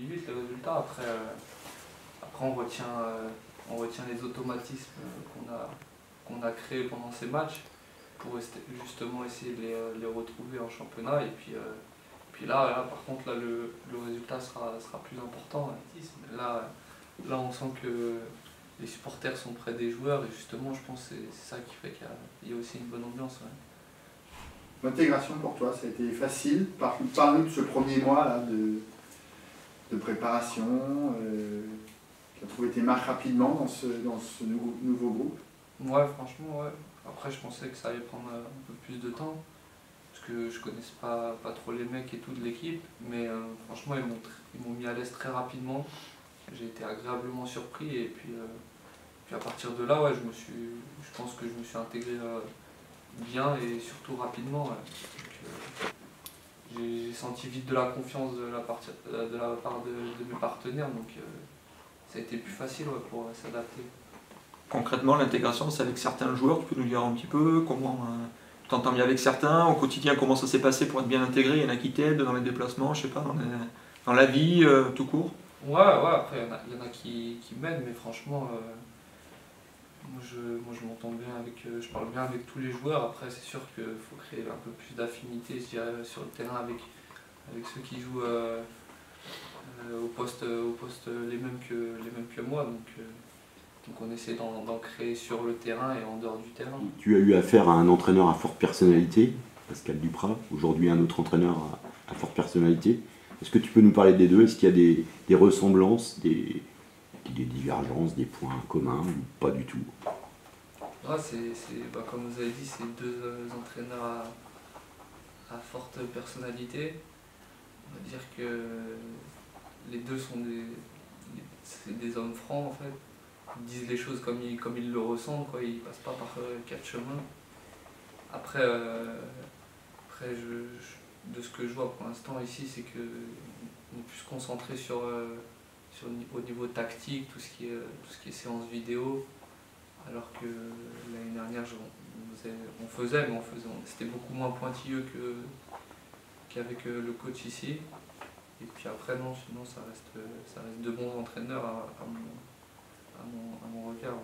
lit vite les résultats. Après on retient les automatismes qu'on a créés pendant ces matchs pour justement essayer de les retrouver en championnat. Et puis là, par contre, là, le résultat sera plus important. Là, on sent que les supporters sont près des joueurs et justement, je pense que c'est ça qui fait qu'il y a aussi une bonne ambiance. Ouais. L'intégration pour toi, ça a été facile? Parle-nous de ce premier mois là, de préparation. Tu as trouvé tes marques rapidement dans ce nouveau groupe? Ouais, franchement, ouais. Après, je pensais que ça allait prendre un peu plus de temps, parce que je connaissais pas trop les mecs et tout de l'équipe, mais franchement, ils m'ont mis à l'aise très rapidement. J'ai été agréablement surpris, et puis à partir de là, ouais, je pense que je me suis intégré bien et surtout rapidement. Ouais. J'ai senti vite de la confiance de la part de mes partenaires, donc ça a été plus facile, ouais, pour s'adapter. Concrètement, l'intégration, c'est avec certains joueurs, tu peux nous dire un petit peu comment tu t'entends bien avec certains, au quotidien, comment ça s'est passé pour être bien intégré? Il y en a qui t'aident dans les déplacements, je sais pas, dans la vie, tout court? Ouais, après il y en a qui m'aident, mais franchement, moi je m'entends bien je parle bien avec tous les joueurs. Après c'est sûr qu'il faut créer un peu plus d'affinité, je dirais, sur le terrain avec ceux qui jouent au poste les mêmes que moi. Donc on essaie d'en créer sur le terrain et en dehors du terrain. Tu as eu affaire à un entraîneur à forte personnalité, Pascal Duprat, aujourd'hui un autre entraîneur à forte personnalité. Est-ce que tu peux nous parler des deux? Est-ce qu'il y a des ressemblances, des divergences, des points communs ou pas du tout? Ouais, comme vous avez dit, c'est deux entraîneurs à forte personnalité. On va dire que les deux sont des hommes francs en fait. Ils disent les choses comme ils le ressentent, quoi. Ils passent pas par quatre chemins. Après, de ce que je vois pour l'instant ici, c'est qu'on est plus concentré au niveau tactique, tout ce qui est séance vidéo, alors que l'année dernière on faisait, mais c'était beaucoup moins pointilleux qu'avec le coach ici. Et puis après non, sinon ça reste de bons entraîneurs à mon regard. Ouais.